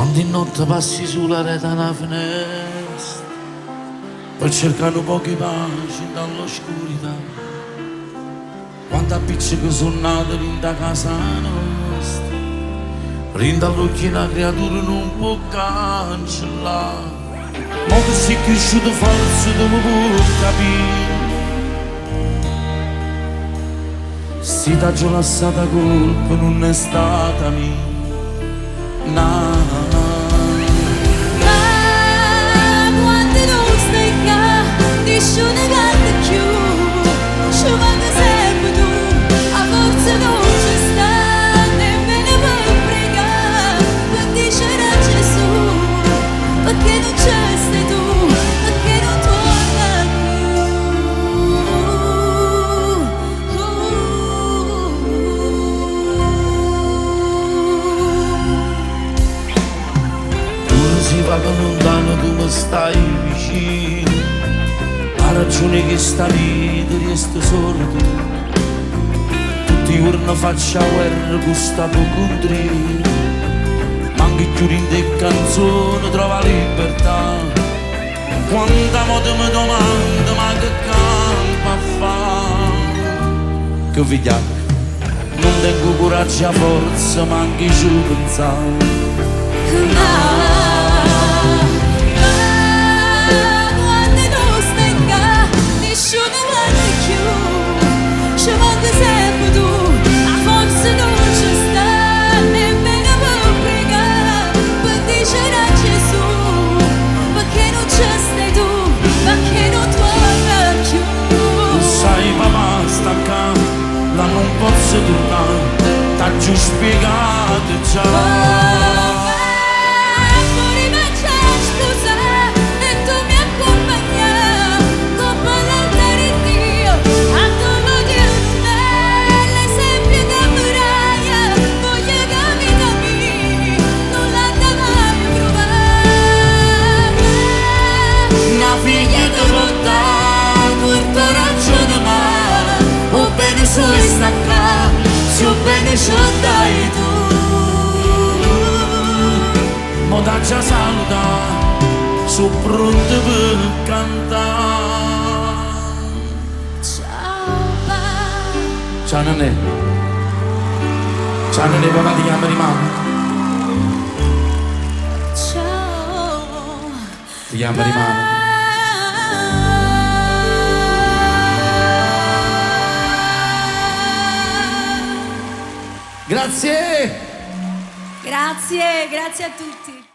Quando in notte passi sulla rete alla finestra per cercare un po' di pace dall'oscurità, quando appiccichi sono nato in da casa nostra, rinda all'occhio una creatura non può cancellare, ma che sei cresciuto forse tu mi puoi capire. Si t'ha già lasciata colpa non è stata mia. Ma quando non stai qua, nessuno canta più, ci manca sempre tu, a forza non ci sta, nemmeno per pregare, per dicere a Gesù, perché non c'è stai tu, perché non torna si va che lontano tu mi stai vicino, ha ragione che sta vita resta sordo, tutti i giorni faccio guerra con sta pocontrino, ma anche più in te canzone trova libertà, quanta modo mi domanda ma che campo a fa, che vigliacco, non tengo coraggio a forza ma anche ci pensare. La non posso tornare, t'ha già spiegato già. fuori ma c'è esplosare e tu mi accompagni come l'altare di Dio, a dono di me, l'esempio da muraglia, voglio che vita mia, non la mai provare. Una figlia di bontà, tuo coraggio di mare, o bene su stacca, se o bene ci dai tu. Mo da già saluta, sono pronto per cantare. Ciao pa. Ciao Nanè. Ciao Nanè, papà ti chiama rimane. Ciao. Ti chiama rimane. Grazie! Grazie, grazie a tutti.